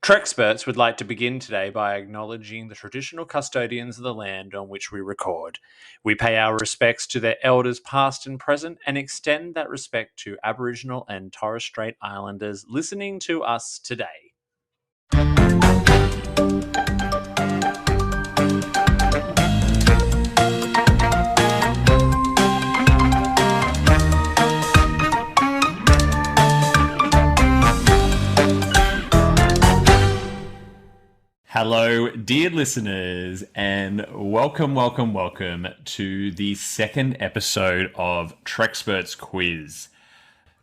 Treksperts would like to begin today by acknowledging the traditional custodians of the land on which we record. We pay our respects to their elders past and present and extend that respect to Aboriginal and Torres Strait Islanders listening to us today. Hello, dear listeners, and welcome to the second episode of Treksperts Quiz.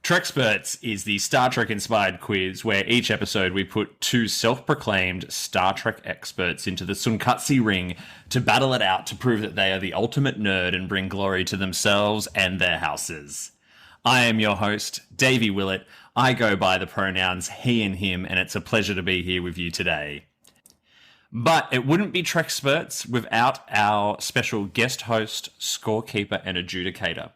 Treksperts is the Star Trek-inspired quiz where each episode we put two self-proclaimed Star Trek experts into the Sunkatsi ring to battle it out to prove that they are the ultimate nerd and bring glory to themselves and their houses. I am your host, Davey Willett. I go by the pronouns he and him, and it's a pleasure to be here with you today. But it wouldn't be Treksperts without our special guest host, scorekeeper, and adjudicator.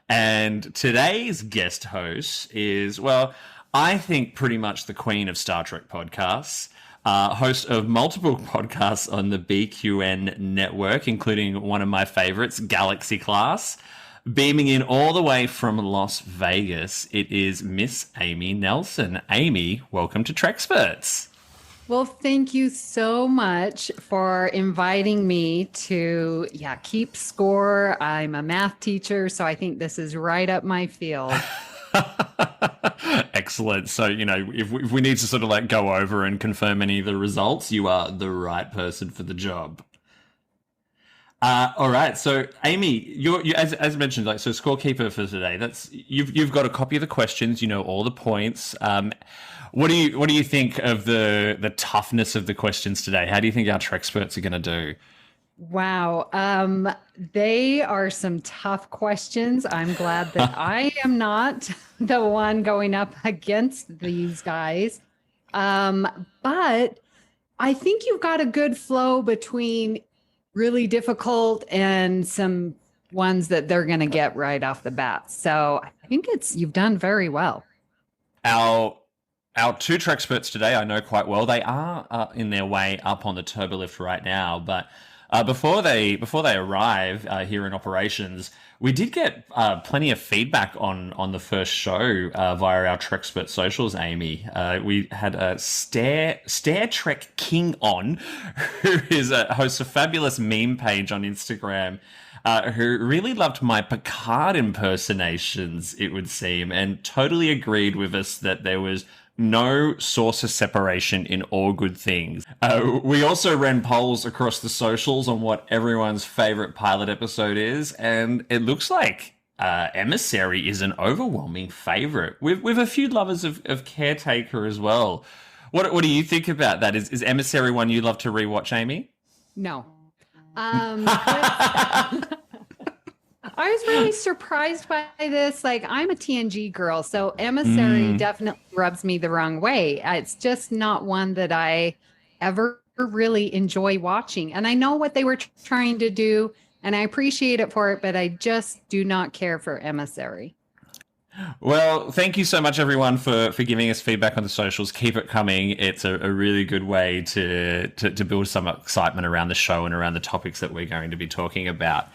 And today's guest host is, well, I think pretty much the queen of Star Trek podcasts, host of multiple podcasts on the BQN Network, including one of my favorites, Galaxy Class. Beaming in all the way from Las Vegas, it is Miss Amy Nelson. Amy, welcome to Treksperts. Well, thank you so much for inviting me to, keep score. I'm a math teacher, so I think this is right up my field. Excellent. So, if we need to sort of like go over and confirm any of the results, you are the right person for the job. All right. So, Amy, you as mentioned, so scorekeeper for today. That's you've got a copy of the questions. You know all the points. What do you think of the toughness of the questions today? How do you think our Treksperts are going to do? Wow. They are some tough questions. I'm glad that I am not the one going up against these guys. But I think you've got a good flow between really difficult and some ones that they're going to get right off the bat. So I think you've done very well. Our two Treksperts today I know quite well. They are in their way up on the turbolift right now, but before they arrive here in operations, we did get plenty of feedback on the first show via our Trekspert socials, Amy. We had a Star Trek King on, who hosts a fabulous meme page on Instagram, who really loved my Picard impersonations, it would seem, and totally agreed with us that there was no source of separation in all good things. We also ran polls across the socials on what everyone's favorite pilot episode is, and it looks like Emissary is an overwhelming favorite, with a few lovers of Caretaker as well. What do you think about that? Is Emissary one you love to rewatch, Amy? No. I was really surprised by this. Like, I'm a TNG girl, so Emissary definitely rubs me the wrong way. It's just not one that I ever really enjoy watching. And I know what they were trying to do, and I appreciate it for it, but I just do not care for Emissary. Well, thank you so much, everyone, for giving us feedback on the socials. Keep it coming. It's a really good way to build some excitement around the show and around the topics that we're going to be talking about.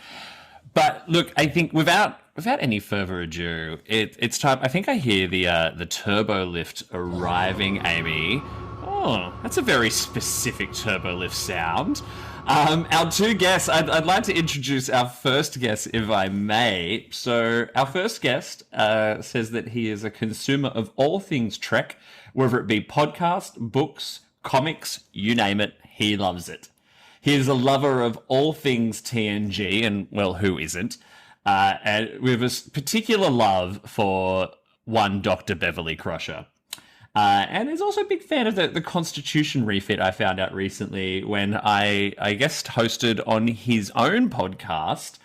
But look, I think without any further ado, it's time. I think I hear the turbo lift arriving, Amy. Oh, that's a very specific turbo lift sound. Our two guests, I'd like to introduce our first guest, if I may. So our first guest says that he is a consumer of all things Trek, whether it be podcast, books, comics, you name it, he loves it. He is a lover of all things TNG, and, well, who isn't? And with a particular love for one Dr. Beverly Crusher. And he's also a big fan of the Constitution refit I found out recently when I guest hosted on his own podcast,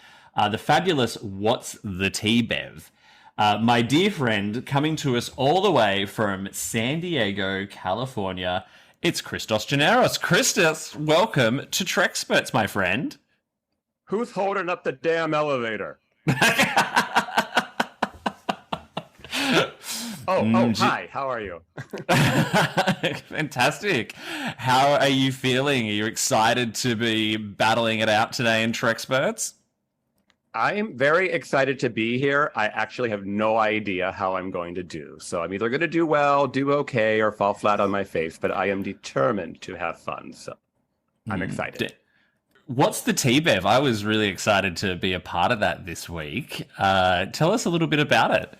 the fabulous What's the Tea, Bev? My dear friend, coming to us all the way from San Diego, California, it's Christos Generos. Christos, welcome to Treksperts, my friend. Who's holding up the damn elevator? Hi. How are you? Fantastic. How are you feeling? Are you excited to be battling it out today in Treksperts? I am very excited to be here. I actually have no idea how I'm going to do. So I'm either going to do well, do okay, or fall flat on my face, but I am determined to have fun. So I'm excited. What's the T-Bev? I was really excited to be a part of that this week. Tell us a little bit about it.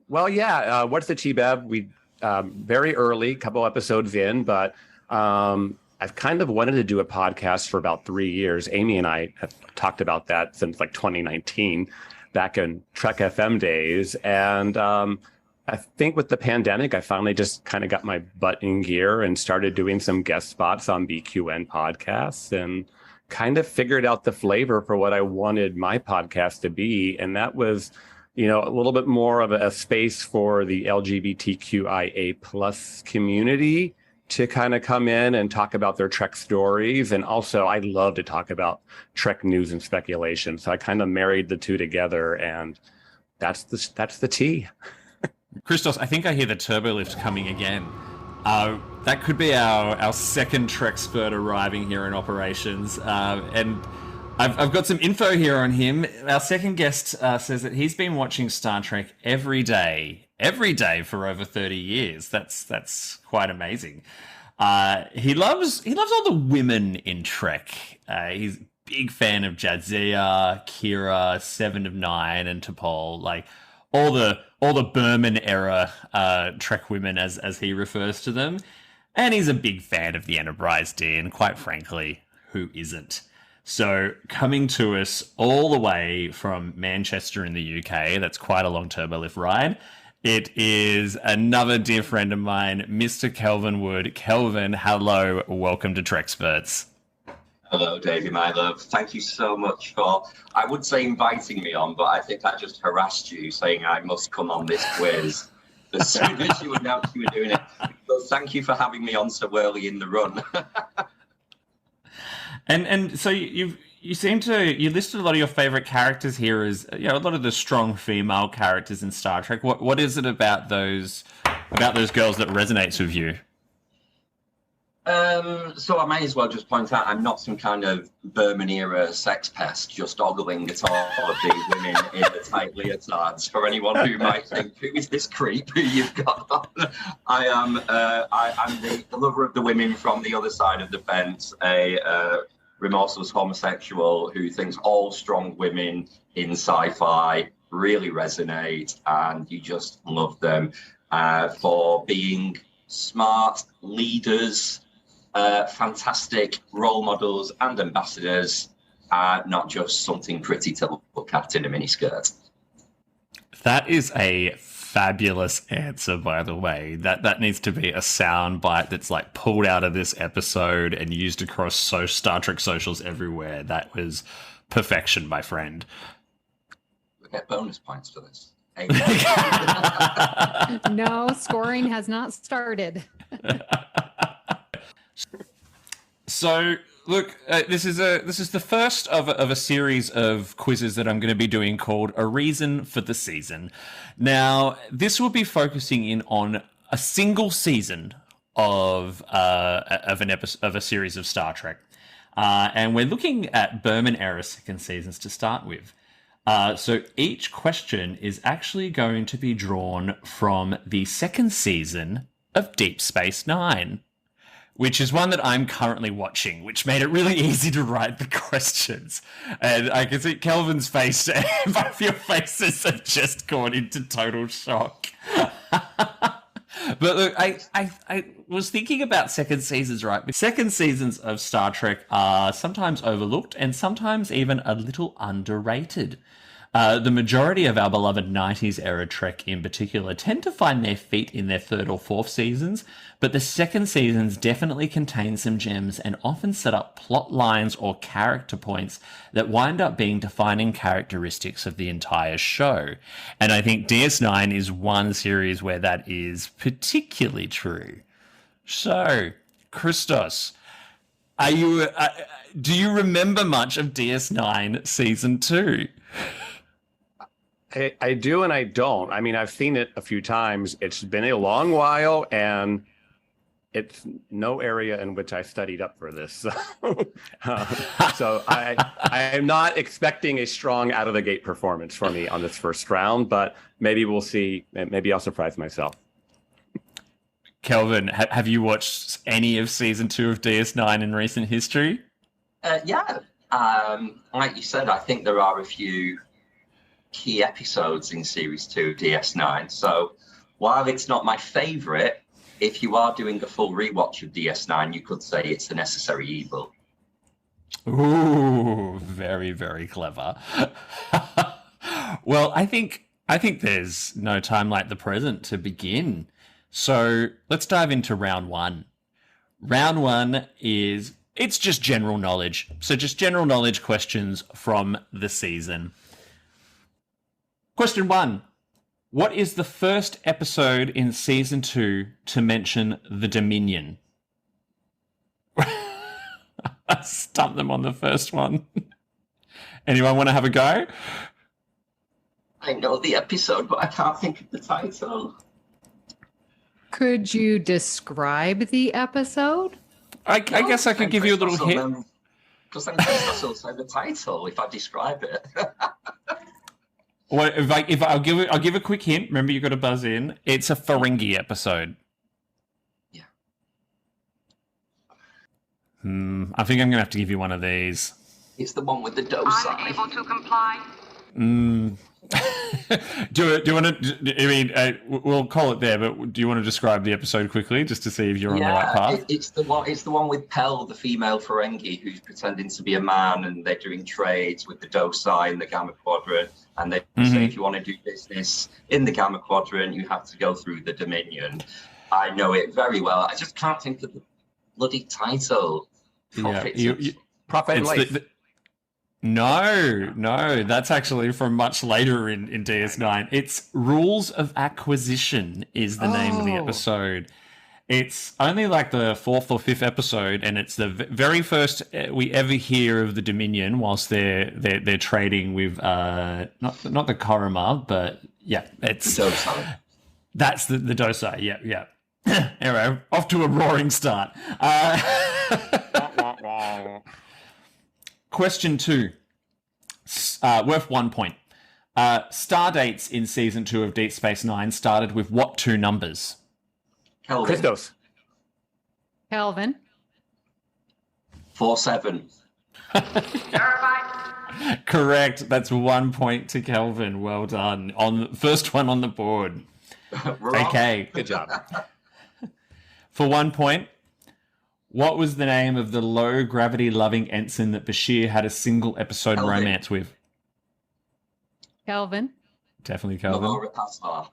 What's the T-Bev? We very early, couple episodes in, but I've kind of wanted to do a podcast for about 3 years. Amy and I have talked about that since like 2019, back in Trek FM days. And I think with the pandemic, I finally just kind of got my butt in gear and started doing some guest spots on BQN podcasts and kind of figured out the flavor for what I wanted my podcast to be. And that was, a little bit more of a space for the LGBTQIA plus community to kind of come in and talk about their Trek stories. And also I love to talk about Trek news and speculation. So I kind of married the two together, and that's the tea. Christos, I think I hear the turbo lift coming again. That could be our second Trekspert arriving here in operations. And I've got some info here on him. Our second guest says that he's been watching Star Trek every day for over 30 years. That's quite amazing. He loves all the women in Trek. He's a big fan of Jadzia, Kira, Seven of Nine, and T'Pol. Like all the Berman era Trek women, as he refers to them. And he's a big fan of the Enterprise D, and quite frankly, who isn't? So coming to us all the way from Manchester in the UK, that's quite a long turbo lift ride. It is another dear friend of mine, Mr. Kelvin Wood. Kelvin, hello, welcome to Treksperts. Hello, Davey, my love. Thank you so much for, I would say inviting me on, but I think I just harassed you saying I must come on this quiz as soon as you announced you were doing it. So thank you for having me on so early in the run. And so you listed a lot of your favorite characters here as a lot of the strong female characters in Star Trek. What is it about those girls that resonates with you? So I may as well just point out I'm not some kind of Berman era sex pest just ogling at all of the women in the tight leotards. For anyone who might think, who is this creep who you've got on? I'm the lover of the women from the other side of the fence, a remorseless homosexual who thinks all strong women in sci-fi really resonate, and you just love them for being smart leaders, fantastic role models and ambassadors, not just something pretty to look at in a miniskirt. That is a fabulous answer, by the way. That needs to be a sound bite that's like pulled out of this episode and used across Star Trek socials everywhere. That was perfection, my friend. We get bonus points for this. No, scoring has not started. So, look, this is the first of a series of quizzes that I'm going to be doing called A Reason for the Season. Now, this will be focusing in on a single season of a series of Star Trek, and we're looking at Berman era second seasons to start with. So each question is actually going to be drawn from the second season of Deep Space Nine, which is one that I'm currently watching, which made it really easy to write the questions. And I can see Kelvin's face, both of your faces have just gone into total shock. But look, I was thinking about second seasons, right? Second seasons of Star Trek are sometimes overlooked and sometimes even a little underrated. The majority of our beloved 90s era Trek in particular tend to find their feet in their third or fourth seasons, but the second seasons definitely contain some gems and often set up plot lines or character points that wind up being defining characteristics of the entire show. And I think DS9 is one series where that is particularly true. So, Christos, do you remember much of DS9 season 2? I do and I don't. I mean, I've seen it a few times. It's been a long while, and it's no area in which I studied up for this. So I am not expecting a strong out of the gate performance for me on this first round, but maybe we'll see. Maybe I'll surprise myself. Kelvin, have you watched any of season 2 of DS9 in recent history? Yeah. Like you said, I think there are a few key episodes in series 2 of DS9. So while it's not my favorite, if you are doing a full rewatch of DS9, you could say it's a necessary evil. Ooh, very, very clever. Well, I think there's no time like the present to begin. So let's dive into round 1. Round 1 it's just general knowledge. So just general knowledge questions from the season. Question 1. What is the first episode in season 2 to mention the Dominion? I stumped them on the first one. Anyone want to have a go? I know the episode, but I can't think of the title. Could you describe the episode? I guess I could give you a little hint. Because then Christos will say the title if I describe it. Well, I'll give a quick hint. Remember, you've got to buzz in. It's a Ferengi episode. Yeah. I think I'm going to have to give you one of these. It's the one with the docile. Unable to comply. Do you want to? I mean, we'll call it there. But do you want to describe the episode quickly, just to see if you're on the right path? It's the one with Pell, the female Ferengi, who's pretending to be a man, and they're doing trades with the docile in the Gamma Quadrant. And they say if you want to do business in the Gamma Quadrant, you have to go through the Dominion. I know it very well. I just can't think of the bloody title. Profit and Life. No, that's actually from much later in DS9. It's Rules of Acquisition is the name of the episode. It's only like the 4th or 5th episode, and it's the very first we ever hear of the Dominion whilst they're trading with not the Korima, but yeah, it's the docile. That's the docile. Yeah. Anyway, off to a roaring start. Question 2, worth 1 point. Star dates in season 2 of Deep Space Nine started with what 2 numbers? Kelvin. Christos. Kelvin. 47. Verified. Correct. That's 1 point to Kelvin. Well done. On first one on the board. Okay. Good job. For 1 point, what was the name of the low gravity loving ensign that Bashir had a single episode Kelvin. romance with? Kelvin. Definitely Kelvin. Laura Passar.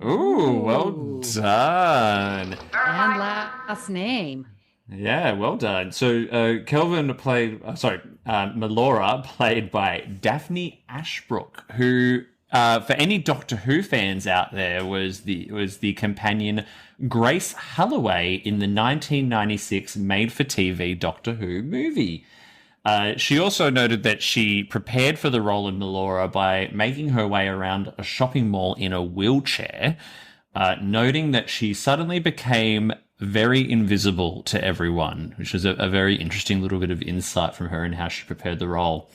Ooh, well done. And last name. Yeah, well done. So Kelvin played, Melora played by Daphne Ashbrook, who, for any Doctor Who fans out there, was the companion Grace Holloway in the 1996 made-for-TV Doctor Who movie. She also noted that she prepared for the role of Melora by making her way around a shopping mall in a wheelchair, noting that she suddenly became very invisible to everyone, which was a very interesting little bit of insight from her and how she prepared the role.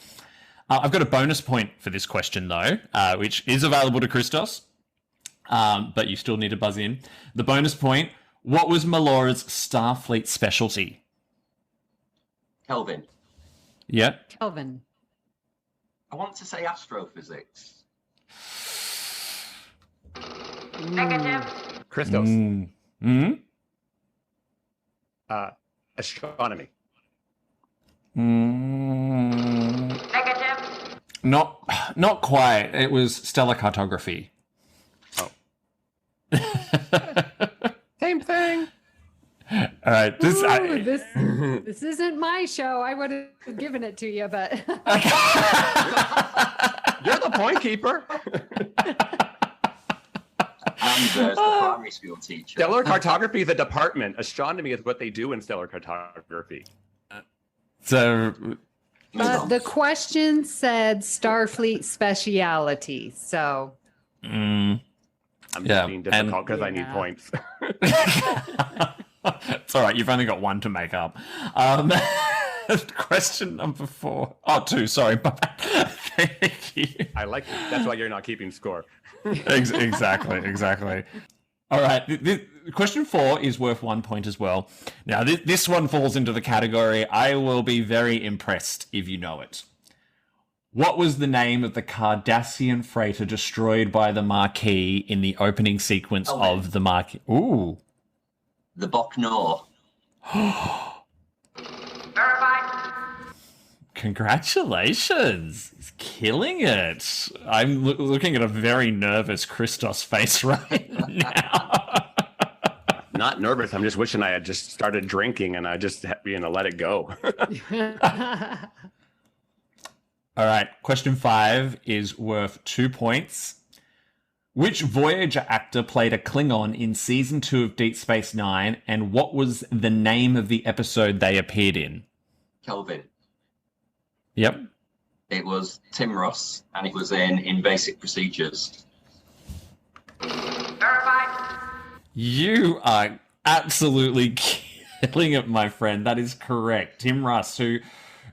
I've got a bonus point for this question, though, which is available to Christos, but you still need to buzz in. The bonus point, what was Melora's Starfleet specialty? Kelvin. Yeah. Kelvin. I want to say astrophysics. Negative. Christos. Astronomy. Negative. Not quite. It was stellar cartography. Oh. Same thing. All right. This isn't my show. I would have given it to you, but You're the point keeper. And there's the primary school teacher. Stellar cartography is a department. Astronomy is what they do in stellar cartography. So Move on. The question said Starfleet speciality, so I'm just being difficult because I need points. It's all right. You've only got one to make up. Question number 4. Oh, 2. Sorry. Thank you. I like it. That's why you're not keeping score. Exactly. All right. Question 4 is worth 1 point as well. Now, this one falls into the category, I will be very impressed if you know it. What was the name of the Cardassian freighter destroyed by the Marquis in the opening sequence of the Marquis? Ooh. The Boknor. Verified. Congratulations. He's killing it. I'm looking at a very nervous Christos face right now. Not nervous. I'm just wishing I had just started drinking and I just let it go. All right. Question 5 is worth 2 points. Which Voyager actor played a Klingon in Season 2 of Deep Space Nine, and what was the name of the episode they appeared in? Kelvin. Yep. It was Tim Russ, and it was in Basic Procedures. Verified. You are absolutely killing it, my friend. That is correct. Tim Russ, who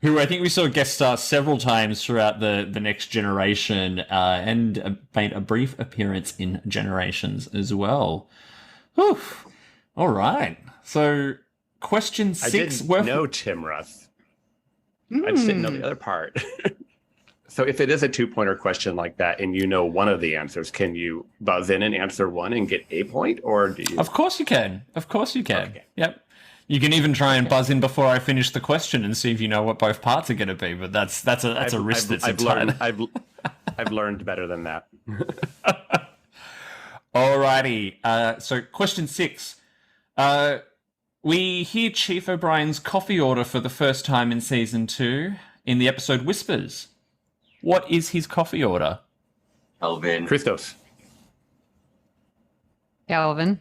I think we saw guest star several times throughout the Next Generation, and made a brief appearance in Generations as well. Whew. All right. So, question 6. I didn't know Tim Russ. I just didn't know the other part. So if it is a 2-pointer question like that and you know one of the answers, can you buzz in and answer one and get a point, or do you? Of course you can. Okay. Yep. You can even try and buzz in before I finish the question and see if you know what both parts are going to be. But that's a risk that's I've learned. I've learned better than that. Alrighty. So question 6. We hear Chief O'Brien's coffee order for the first time in season 2 in the episode Whispers. What is his coffee order? Kelvin. Christos. Kelvin.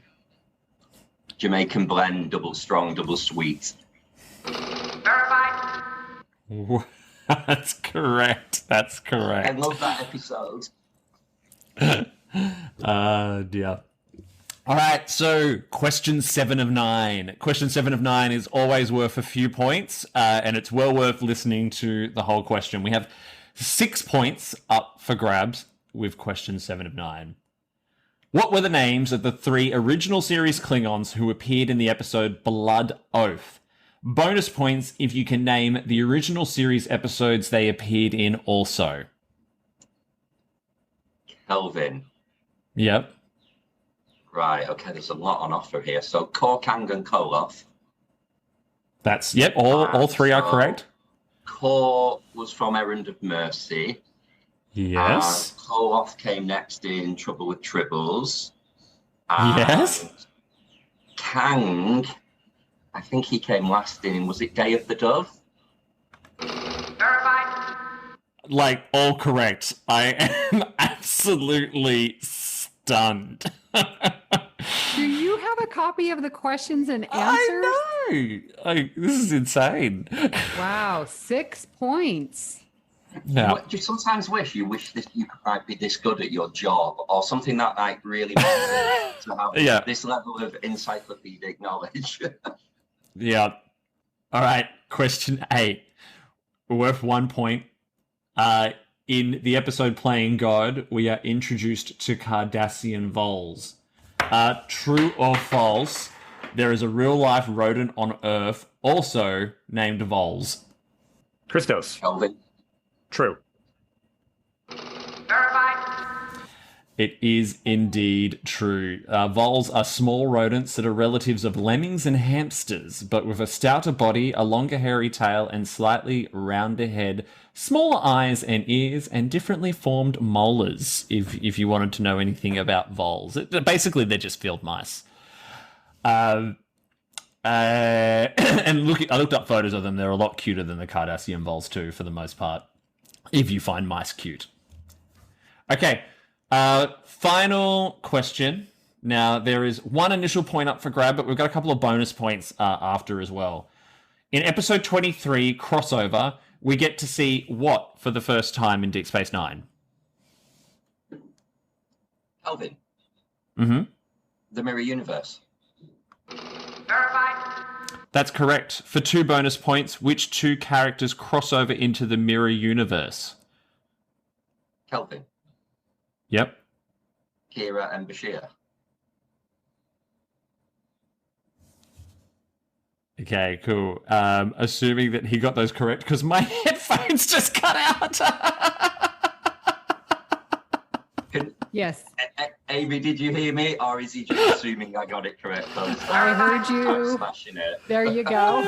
Jamaican blend, double strong, double sweet. Verified. That's correct. I love that episode. Dear. All right, so question 7 of 9. Question 7 of 9 is always worth a few points, and it's well worth listening to the whole question. We have 6 points up for grabs with question 7 of 9. What were the names of the 3 original series Klingons who appeared in the episode Blood Oath? Bonus points if you can name the original series episodes they appeared in also. Kelvin. Yep. Right, okay, there's a lot on offer here. So Korkang and Koloth. That's, yep, all 3 are correct. Kor was from Errand of Mercy. Yes. Koloth came next in Trouble with Tribbles. Yes. Kang, I think he came last in, was it Day of the Dove? Verified. Like, all correct. I am absolutely stunned. Do you have a copy of the questions and answers? I know. This is insane. Wow, 6 points. Yeah. Do you sometimes wish you might be this good at your job, or something that like really matters to have this level of encyclopedic knowledge? Yeah. All right. Question 8. Worth 1 point. In the episode Playing God, we are introduced to Cardassian voles. True or false, there is a real-life rodent on Earth also named voles. Christos. Kelvin. True. Verified. It is indeed true. Voles are small rodents that are relatives of lemmings and hamsters, but with a stouter body, a longer hairy tail, and slightly rounder head, smaller eyes and ears, and differently formed molars, if you wanted to know anything about voles. Basically, they're just field mice. And I looked up photos of them. They're a lot cuter than the Cardassian voles too, for the most part, if you find mice cute. Okay. Final question. Now, there is 1 initial point up for grab, but we've got a couple of bonus points after as well. In episode 23, Crossover, we get to see what for the first time in Deep Space Nine? Kelvin. Mm-hmm. The Mirror Universe. Verified. That's correct. For 2 bonus points, which 2 characters cross over into the Mirror Universe? Kelvin. Yep. Kira and Bashir. Okay, cool. Assuming that he got those correct, because my headphones just cut out. Yes. Amy, did you hear me, or is he just assuming I got it correct? I heard you. I'm smashing it. There you go.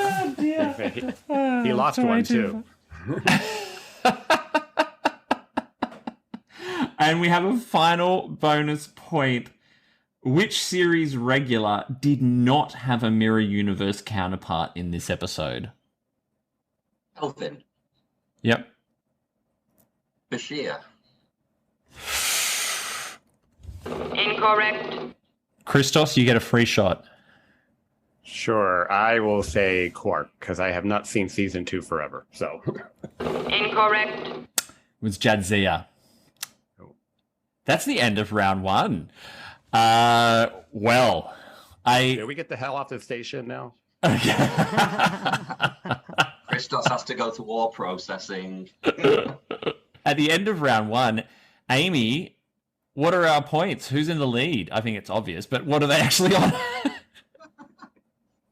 He lost one too. And we have a final bonus point. Which series regular did not have a Mirror Universe counterpart in this episode? Kelvin. Yep. Bashir. Incorrect. Christos, you get a free shot. Sure, I will say Quark, because I have not seen season 2 forever. So Incorrect. It was Jadzia. That's the end of round 1. Well, Did we get the hell off the station now? Christos has to go to war processing. At the end of round 1, Amy, what are our points? Who's in the lead? I think it's obvious, but what are they actually on?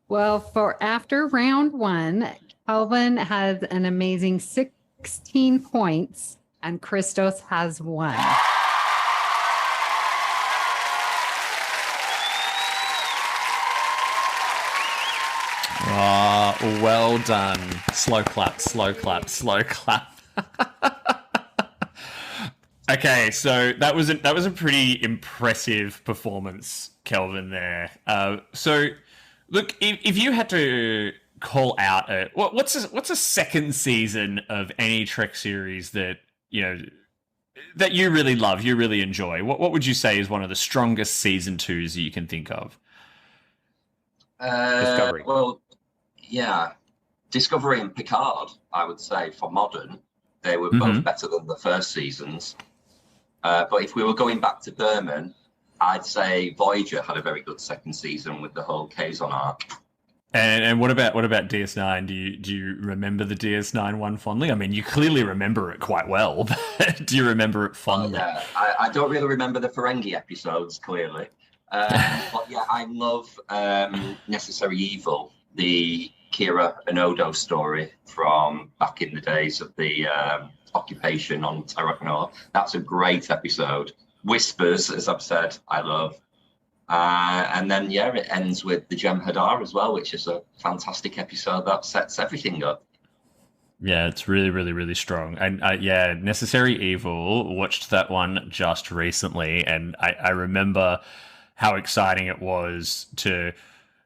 Well, for after round 1, Kelvin has an amazing 16 points and Christos has 1. Oh, well done. Slow clap, slow clap, slow clap. Okay, so that was a pretty impressive performance, Kelvin, there. So, look, if you had to call out what's a second season of any Trek series that that you really love, you really enjoy, what would you say is one of the strongest season 2s you can think of? Discovery. Well, yeah, Discovery and Picard, I would say, for modern, they were both better than the first seasons. But if we were going back to Berman, I'd say Voyager had a very good second season with the whole Kazon arc. And what about DS9? Do you remember the DS9 one fondly? I mean, you clearly remember it quite well, but do you remember it fondly? Yeah, I don't really remember the Ferengi episodes, clearly. But yeah, I love Necessary Evil, the Kira and Odo story from back in the days of the occupation on Terra. That's a great episode. Whispers, as I've said, I love. And then, yeah, it ends with the Jem'Hadar as well, which is a fantastic episode that sets everything up. Yeah, it's really, really, really strong. And yeah, Necessary Evil, watched that one just recently, and I remember how exciting it was to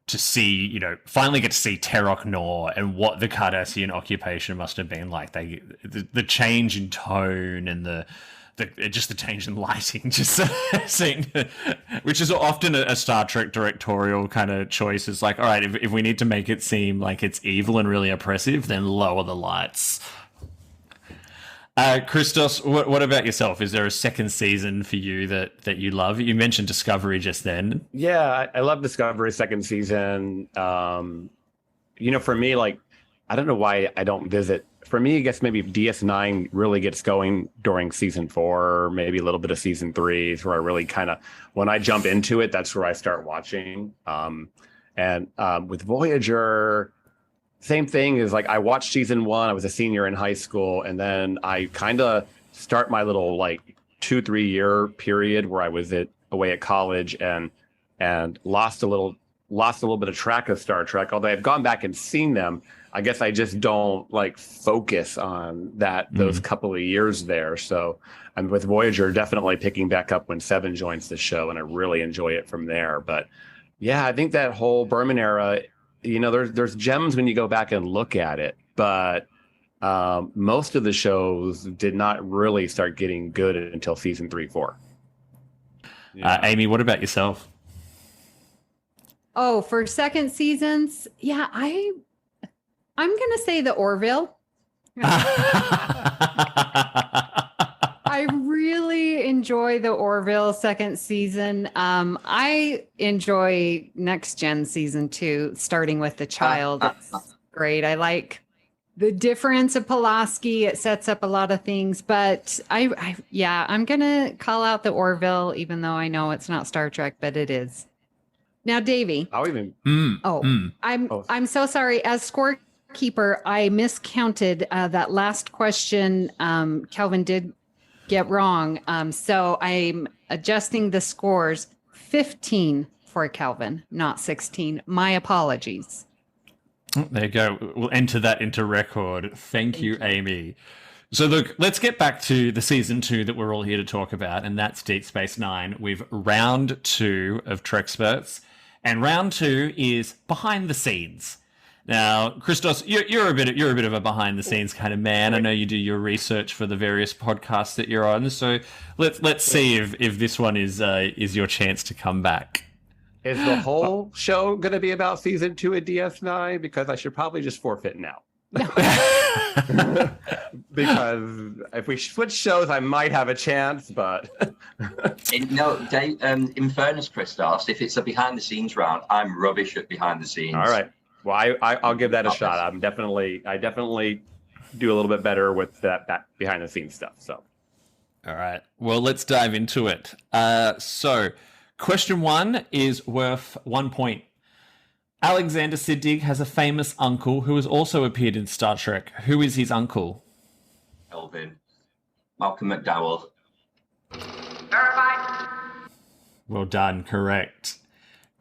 see, finally get to see Terok Nor and what the Cardassian occupation must have been like. The change in tone and the change in lighting, just seeing, which is often a Star Trek directorial kind of choice. It's like, all right, if we need to make it seem like it's evil and really oppressive, then lower the lights. Christos, what about yourself? Is there a second season for you that you love? You mentioned Discovery just then. Yeah, I love Discovery second season. For me, like, I don't know why I don't visit. For me, I guess maybe DS9 really gets going during season 4, maybe a little bit of season 3 is where I really kind of, when I jump into it, that's where I start watching. And with Voyager, same thing is like I watched season 1. I was a senior in high school, and then I kind of start my little like 2-3 year period where I was away at college and lost a little bit of track of Star Trek. Although I've gone back and seen them, I guess I just don't like focus on those couple of years there. So I'm with Voyager definitely picking back up when 7 joins the show, and I really enjoy it from there. But yeah, I think that whole Berman era, there's gems when you go back and look at it, but most of the shows did not really start getting good until season 3, 4. Yeah. Amy, what about yourself? Oh, for second seasons, yeah, I'm going to say the Orville. I really enjoy the Orville second season. I enjoy Next Gen season 2, starting with the child. It's great. I like the difference of Pulaski. It sets up a lot of things, but I'm gonna call out the Orville, even though I know it's not Star Trek, but it is. Now, Davey. I'm so sorry. As scorekeeper, I miscounted that last question. Kelvin did get wrong. So I'm adjusting the scores. 15 for Kelvin, not 16. My apologies. There you go. We'll enter that into record. Thank you, Amy. So look, let's get back to the season 2 that we're all here to talk about, and that's Deep Space Nine. We've round 2 of Treksperts, and round 2 is behind the scenes. Now, Christos, you're a bit of a behind the scenes kind of man. I know you do your research for the various podcasts that you're on. So let's see if this one is your chance to come back. Is the whole show going to be about season 2 of DS9? Because I should probably just forfeit now. Because if we switch shows, I might have a chance, but No, Dave, in fairness, Christos, if it's a behind the scenes round, I'm rubbish at behind the scenes. all right. Well, I'll give that a shot. I definitely do a little bit better with that behind the scenes stuff. So, all right. Well, let's dive into it. So, question 1 is worth 1 point. Alexander Siddig has a famous uncle who has also appeared in Star Trek. Who is his uncle? Kelvin. Malcolm McDowell. Verified. Well done. Correct.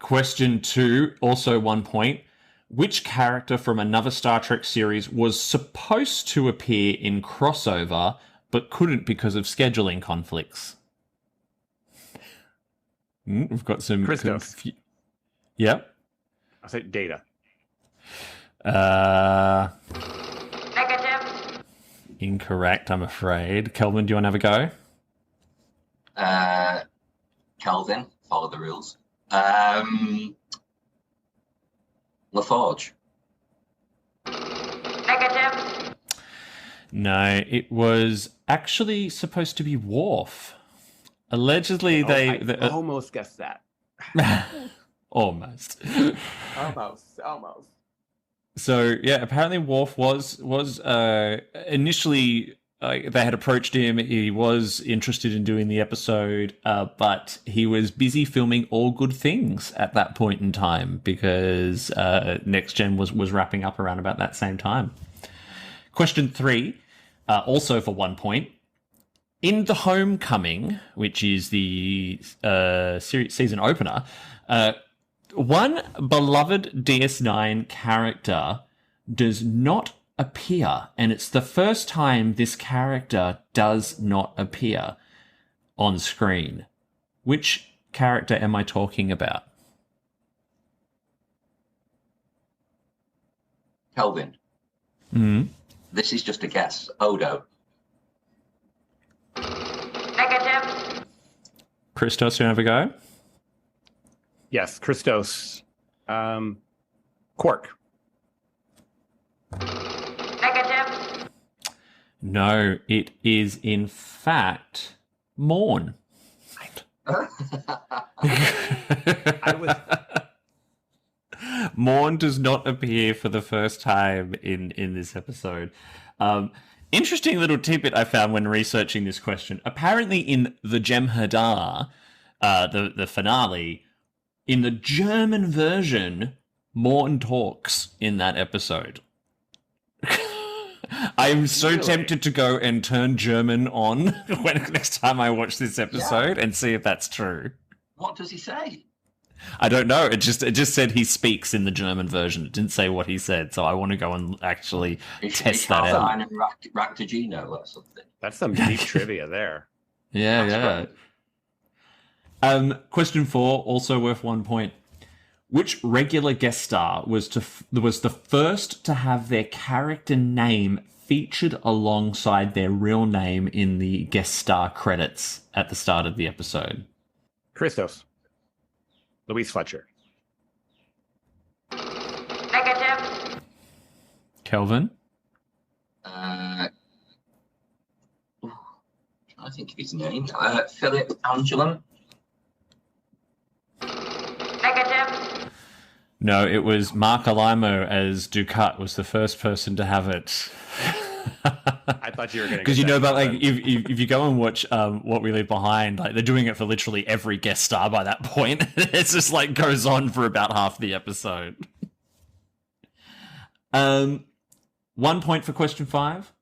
Question 2, also 1 point. Which character from another Star Trek series was supposed to appear in Crossover but couldn't because of scheduling conflicts? We've got some... Christos. Yep. I'll say Data. Negative. Incorrect, I'm afraid. Kelvin, do you want to have a go? Kelvin, follow the rules. LaForge. Negative. No, it was actually supposed to be Worf. Allegedly, I they almost guessed that. almost. Almost. So yeah, apparently Worf was initially they had approached him. He was interested in doing the episode, but he was busy filming All Good Things at that point in time because Next Gen was wrapping up around about that same time. Question 3, also for 1 point. In The Homecoming, which is the season opener, one beloved DS9 character does not appear, and it's the first time this character does not appear on screen. Which character am I talking about? Kelvin. This is just a guess. Odo. Negative. Christos, you want to have a go? Yes, Christos. Quark. Negative. No, it is in fact Morn. Morn does not appear for the first time in this episode. Interesting little tidbit I found when researching this question. Apparently in the Jem'Hadar, the finale, in the German version, Morn talks in that episode. I'm so tempted to go and turn German on when next time I watch this episode and see if that's true. What does he say? I don't know. It just said he speaks in the German version. It didn't say what he said, so I want to go and actually test that out. Ractagino or something. That's some deep trivia there. Yeah. Question 4, also worth 1 point. Which regular guest star was the first to have their character name featured alongside their real name in the guest star credits at the start of the episode? Christos. Louise Fletcher. Negative. Kelvin? think of his name. Philip Angelum. Negative. No, it was Mark Alimo as Ducat was the first person to have it. I thought you were going to because but like if you go and watch What We Leave Behind, like they're doing it for literally every guest star by that point. It's just like goes on for about half the episode. 1 point for question 5.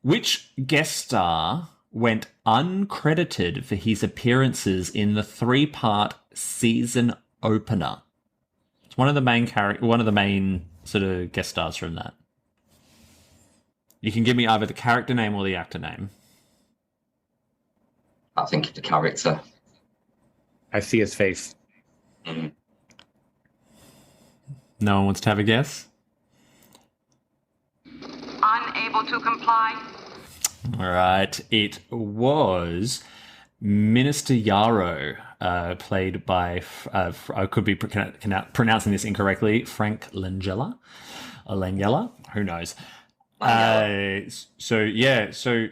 Which guest star went uncredited for his appearances in the 3-part season opener? It's one of the main sort of guest stars from that. You can give me either the character name or the actor name. I think of the character. I see his face. Mm. No one wants to have a guess? Unable to comply. All right. It was Minister Yarrow, played by, I could be pronouncing this incorrectly, Frank Langella. Langella? Who knows? So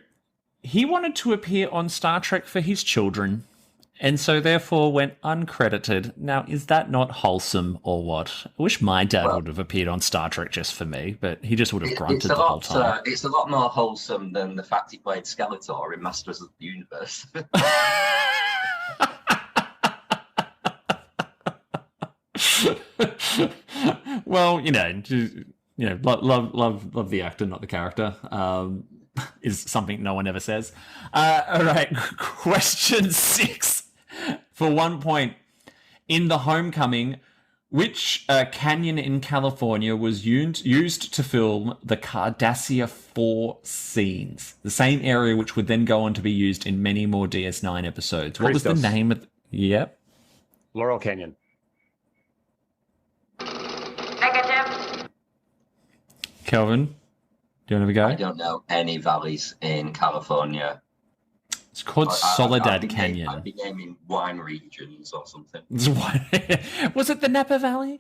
he wanted to appear on Star Trek for his children, and so therefore went uncredited. Now, is that not wholesome or what? I wish my dad would have appeared on Star Trek just for me, but he just would have grunted the whole time. It's a lot more wholesome than the fact he played Skeletor in Masters of the Universe. Well, love the actor, not the character. Is something no one ever says. All right, question 6 for 1 point. In The Homecoming, which canyon in California was used to film the Cardassia 4 scenes? The same area which would then go on to be used in many more DS9 episodes. What was the name of? Yep. Laurel Canyon. Negative. Kelvin, do you want to have a I go? don't know any valleys in California. It's called Soledad Canyon. I'd be naming wine regions or something. Was it the Napa Valley?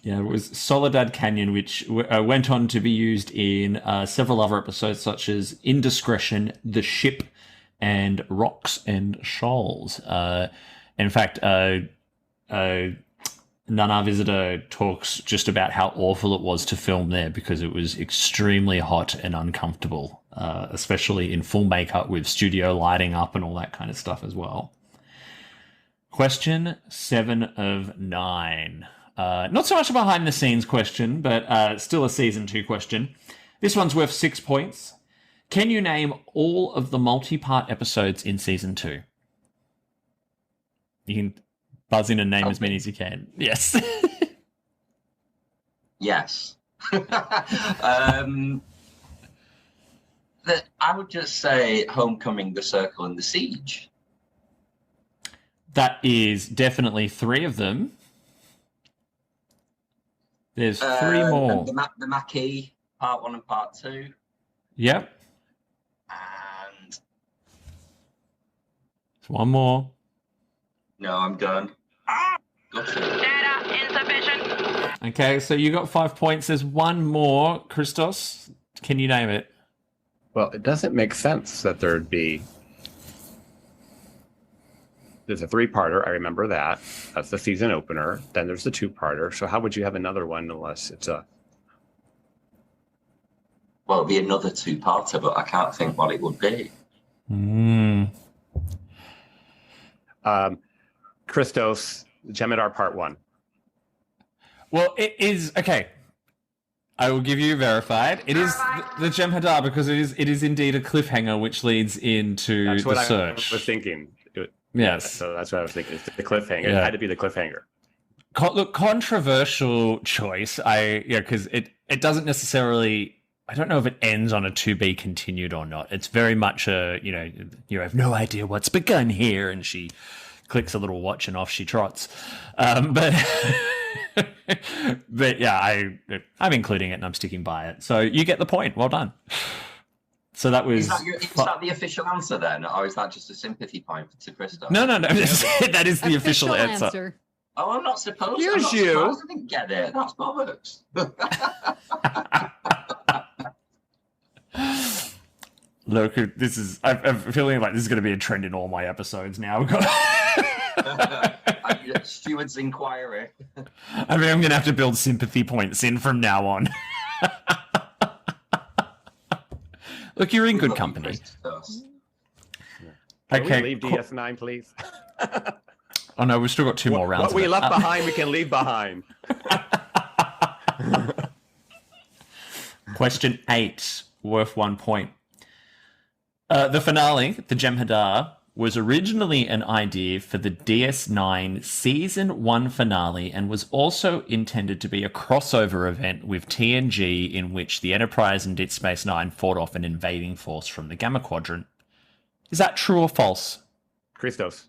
Yeah, it was Soledad Canyon, which went on to be used in several other episodes, such as Indiscretion, The Ship, and Rocks and Shoals. In fact, Nana Visitor talks just about how awful it was to film there because it was extremely hot and uncomfortable, especially in full makeup with studio lighting up and all that kind of stuff as well. Question 7 of 9. Not so much a behind the scenes question, but still a season 2 question. This one's worth 6 points. Can you name all of the multi-part episodes in season 2? You can buzz in and name as many as you can. Yes. Yes. I would just say Homecoming, The Circle, and The Siege. That is definitely 3 of them. There's 3 more. The Maquis, part 1 and part 2. Yep. And There's 1 more. no, I'm done. Got it. Data insufficient. Okay, so you got 5 points. There's 1 more. Christos, can you name it? Well, it doesn't make sense that there'd be... There's a 3-parter, I remember that. That's the season opener. Then there's the 2-parter. So how would you have another one unless it's a... Well, it'd be another 2-parter, but I can't think what it would be. Christos, Jem'Hadar Part 1. Well, it is... Okay. I will give you verified. It is the Jem'Hadar because it is indeed a cliffhanger which leads into That's what the search. I was thinking. Yes. So that's what I was thinking. It's the cliffhanger. Yeah. It had to be the cliffhanger. Look, controversial choice. Because it doesn't necessarily... I don't know if it ends on a to be continued or not. It's very much you have no idea what's begun here, and she clicks a little watch and off she trots. But yeah, I'm including it and I'm sticking by it. So you get the point. Well done. So that was... Is that the official answer then, or is that just a sympathy point to Christos? No. That is the official answer. Oh, I'm not supposed to. Here's I'm not you. surprised I didn't get it. That's bollocks. Look, I'm feeling like this is going to be a trend in all my episodes now. Steward's inquiry. I mean, I'm going to have to build sympathy points in from now on. Look, you're in good company. Can we Okay. leave DS9, please? Oh no, we've still got two more rounds. What we of it. left behind, we can leave behind. Question 8, worth 1 point. The finale, the Jem'Hadar, was originally an idea for the DS9 Season 1 finale and was also intended to be a crossover event with TNG in which the Enterprise and Deep Space Nine fought off an invading force from the Gamma Quadrant. Is that true or false? Christos.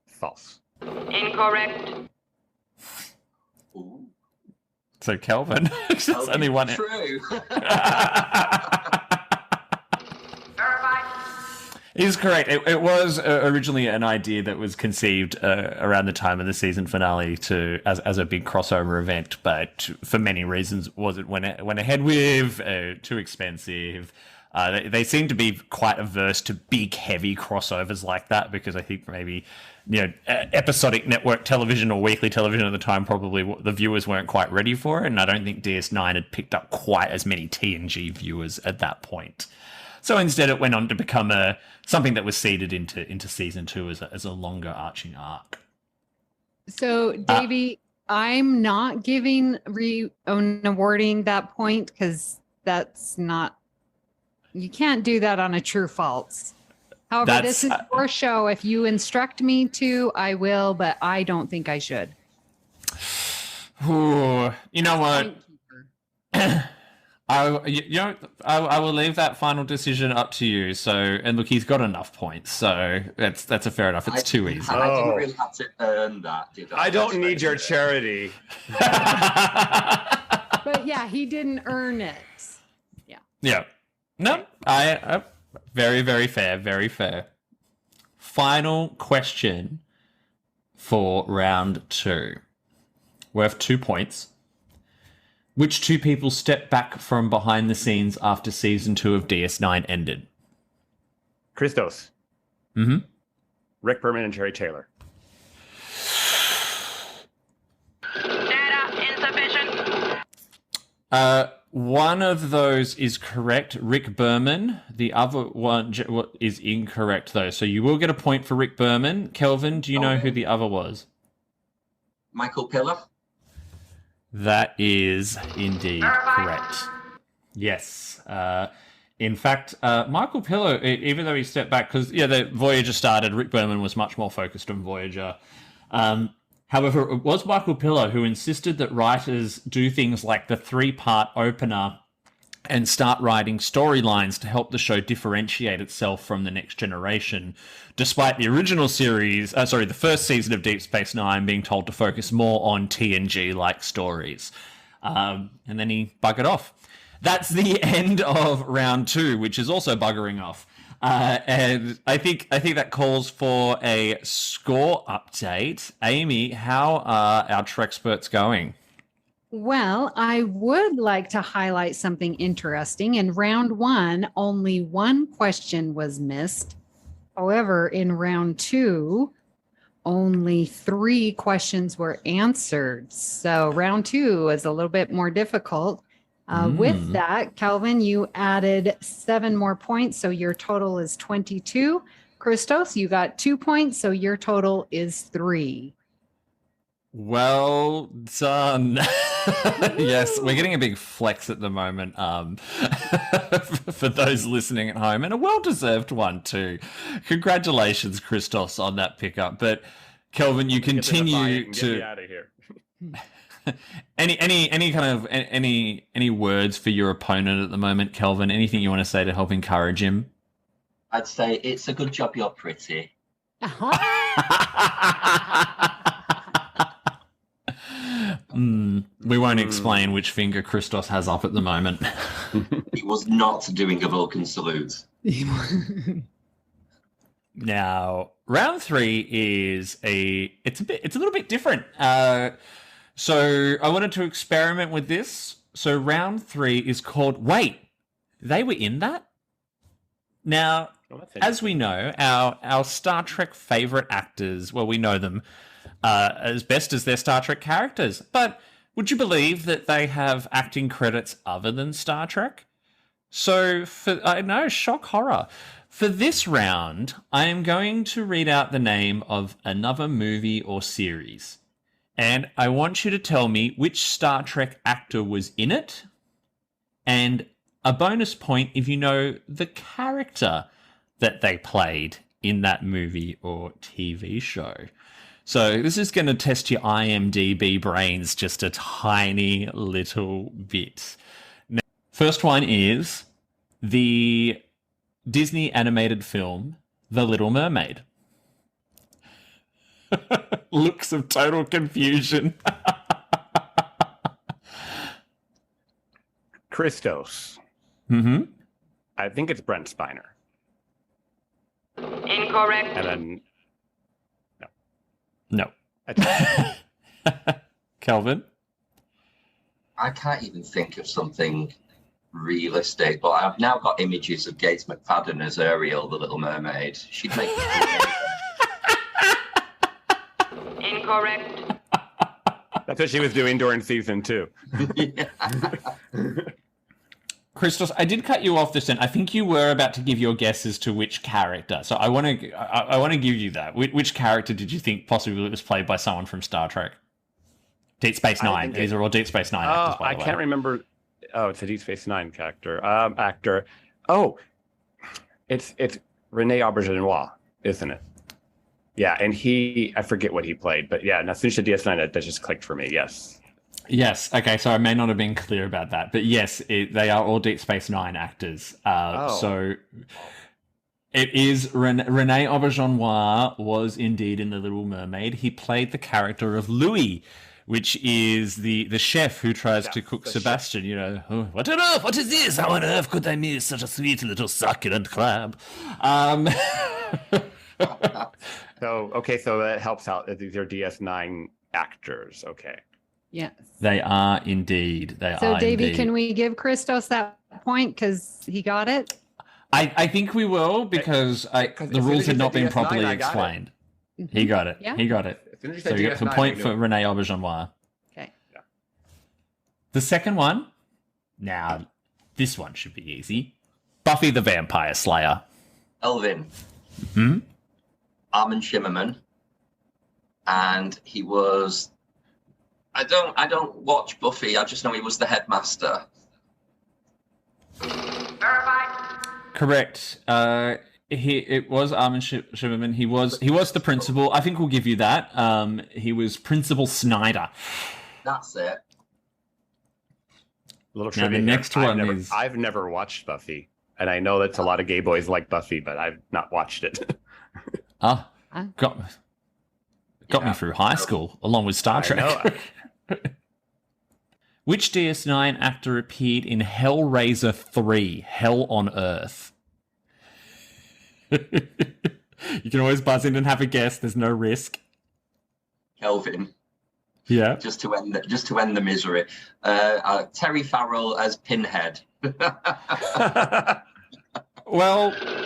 False. Incorrect. Ooh. So Kelvin, there's only one. True. Verified. He's correct. It was originally an idea that was conceived around the time of the season finale as a big crossover event, but for many reasons wasn't went ahead with. Too expensive. They seem to be quite averse to big, heavy crossovers like that because I think maybe, episodic network television or weekly television at the time, probably the viewers weren't quite ready for it. And I don't think DS9 had picked up quite as many TNG viewers at that point. So instead it went on to become something that was seeded into season 2 as a longer arching arc. So, Davey, I'm not giving awarding that point because that's not. You can't do that on a true false. However, this is your show. If you instruct me to, I will, but I don't think I should. Ooh, you know what? I will leave that final decision up to you. So, and look, he's got enough points, so that's a fair enough. It's too easy. I didn't really have to earn that, did I? I don't need your charity. But yeah, he didn't earn it. Yeah. Yeah. No, I very, very fair, very fair. Final question for round 2. Worth 2 points. Which two people stepped back from behind the scenes after season 2 of DS9 ended? Christos. Mm-hmm. Rick Berman and Jerry Taylor. Data insufficient. One of those is correct, Rick Berman. The other one is incorrect, though. So you will get a point for Rick Berman. Kelvin, do you know who the other was? Michael Pillar. That is indeed correct. Yes. In fact, Michael Pillar, even though he stepped back, because the Voyager started, Rick Berman was much more focused on Voyager. However, it was Michael Pillar who insisted that writers do things like the 3-part opener and start writing storylines to help the show differentiate itself from the next generation, despite the original series, the first season of Deep Space Nine being told to focus more on TNG-like stories. And then he buggered off. That's the end of round 2, which is also buggering off. And I think that calls for a score update. Amy, how are our Treksperts going? Well, I would like to highlight something interesting. In round 1, only 1 question was missed. However, in round 2, only 3 questions were answered. So round 2 is a little bit more difficult. With that, Kelvin, you added 7 more points, so your total is 22. Christos, you got 2 points, so your total is 3. Well done. Yes, we're getting a big flex at the moment for those listening at home, and a well-deserved one too. Congratulations, Christos, on that pickup. But Kelvin, you continue to get me out of here. any words for your opponent at the moment, Kelvin? Anything you want to say to help encourage him? I'd say it's a good job you're pretty. We won't explain which finger Christos has up at the moment. He was not doing a Vulcan salute. Now, round 3 is it's a little bit different. So I wanted to experiment with this. So round 3 is called Wait, They Were in That? Now, as we know, our Star Trek favorite actors, well, we know them as best as their Star Trek characters. But would you believe that they have acting credits other than Star Trek? So, shock horror. For this round, I am going to read out the name of another movie or series. And I want you to tell me which Star Trek actor was in it. And a bonus point if you know the character that they played in that movie or TV show. So this is going to test your IMDb brains just a tiny little bit. Now, first one is the Disney animated film, The Little Mermaid. Looks of total confusion. Christos. Mm-hmm. I think it's Brent Spiner. Incorrect. And then No. I Kelvin? I can't even think of something realistic, but I've now got images of Gates McFadden as Ariel, the Little Mermaid. She'd make Incorrect. That's what she was doing during season 2. Christos, I did cut you off this end. I think you were about to give your guess as to which character. So I want to give you that. Which character did you think possibly was played by someone from Star Trek? Deep Space Nine. These are all Deep Space Nine actors, by the way. I can't remember. Oh, it's a Deep Space Nine actor. Oh, it's Rene Auberjonois, isn't it? Yeah, and I forget what he played, but yeah, as soon as the DS9, that just clicked for me. Yes. Yes. Okay. So I may not have been clear about that, but yes, they are all Deep Space Nine actors. So it is Rene Auberjonois was indeed in The Little Mermaid. He played the character of Louis, which is the chef who tries to cook Sebastian. Chef. You know, oh, what on earth? What is this? How on earth could I miss such a sweet little succulent crab? So that helps out. These are DS9 actors. Okay. Yes. They are indeed. So, Davey, can we give Christos that point because he got it? I think we will because the rules had not been properly explained. He got it. Yeah. He got it. So you get the point for Rene Auberjonois. Okay. Yeah. The second one. Now, this one should be easy. Buffy the Vampire Slayer. Kelvin. Hmm? Armin Shimmerman. And he was... I don't watch Buffy. I just know he was the headmaster. Verified. Correct. It was Armin Shimmerman. He was the principal. I think we'll give you that. He was Principal Snyder. That's it. Little now the next one is... I've never watched Buffy, and I know that a lot of gay boys like Buffy, but I've not watched it. Got me through high school along with Star Trek. Which DS9 actor appeared in Hellraiser 3, Hell on Earth? You can always buzz in and have a guess. There's no risk. Kelvin. Yeah. Just to end the misery. Terry Farrell as Pinhead. Well, Data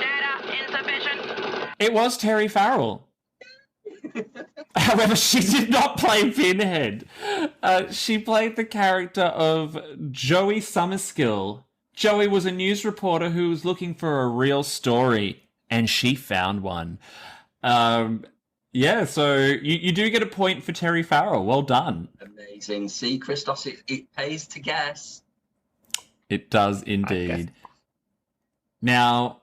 insufficient. it was Terry Farrell. However, she did not play Pinhead. She played the character of Joey Summerskill. Joey was a news reporter who was looking for a real story, and she found one. Yeah, so you do get a point for Terry Farrell. Well done. Amazing. See, Christos, it pays to guess. It does indeed. Now,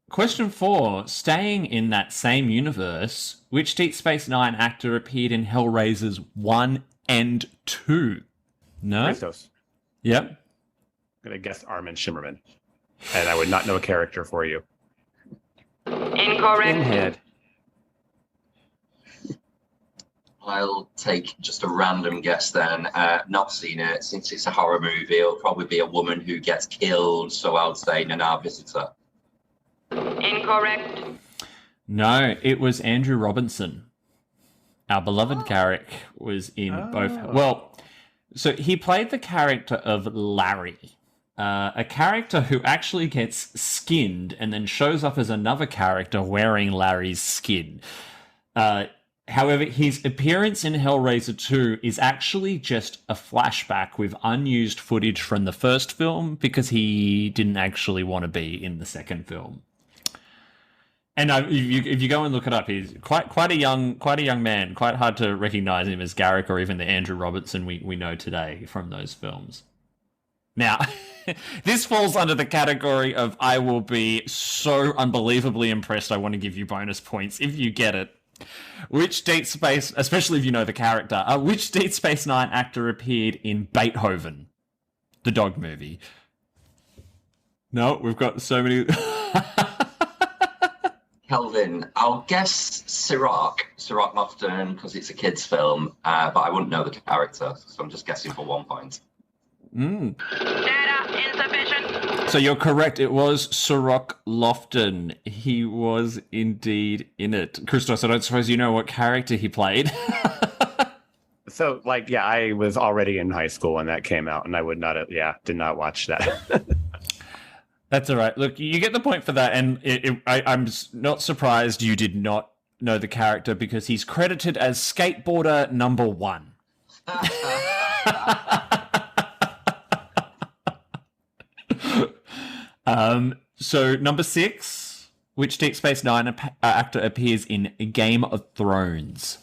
question 4. Staying in that same universe, which Deep Space Nine actor appeared in Hellraisers 1 and 2? No? Christos. Yep. I'm going to guess Armin Shimmerman. And I would not know a character for you. Incorrect. Pinhead. I'll take just a random guess then. Not seen it. Since it's a horror movie, it'll probably be a woman who gets killed, so I'll say Nana Visitor. Incorrect. No, it was Andrew Robinson. Our beloved Garrick was in both. Well, so he played the character of Larry, a character who actually gets skinned and then shows up as another character wearing Larry's skin. However, his appearance in Hellraiser 2 is actually just a flashback with unused footage from the first film because he didn't actually want to be in the second film. And if you go and look it up, he's quite a young man. Quite hard to recognize him as Garrick or even the Andrew Robertson we know today from those films. Now, this falls under the category of I will be so unbelievably impressed. I want to give you bonus points if you get it. Which Deep Space, especially if you know the character, which Deep Space Nine actor appeared in Beethoven, the dog movie? No, we've got so many. Kelvin, I'll guess Sirach Lofton, because it's a kid's film, but I wouldn't know the character, so I'm just guessing for 1 point. Data insufficient. So you're correct. It was Sirach Lofton. He was indeed in it. Christos, I don't suppose you know what character he played? So, I was already in high school when that came out, and I would not have, did not watch that. That's all right. Look, you get the point for that, and I'm not surprised you did not know the character because he's credited as skateboarder number 1. So number 6, which Deep Space Nine actor appears in Game of Thrones?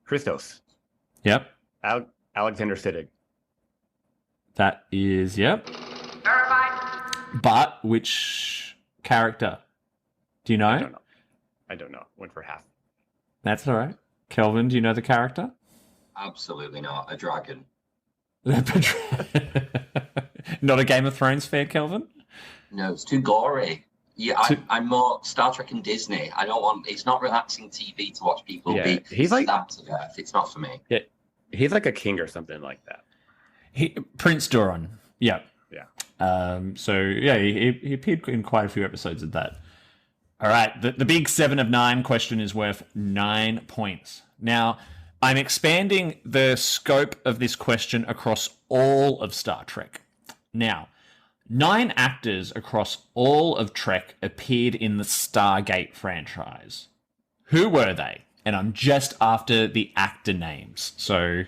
Christos. Yep. Alexander Siddig. That is, yep. Verified. But which character? Do you know? I don't know. Went for half. That's all right. Kelvin, do you know the character? Absolutely not. A dragon. Not a Game of Thrones fan, Kelvin? No, it's too gory. Yeah, I'm more Star Trek and Disney. I don't want. It's not relaxing TV to watch people be stabbed to death. It's not for me. Yeah, he's like a king or something like that. Prince Doran. Yeah. Yeah. He appeared in quite a few episodes of that. All right, the big 7 of 9 question is worth 9 points. Now, I'm expanding the scope of this question across all of Star Trek. Now, 9 actors across all of Trek appeared in the Stargate franchise. Who were they? And I'm just after the actor names. So,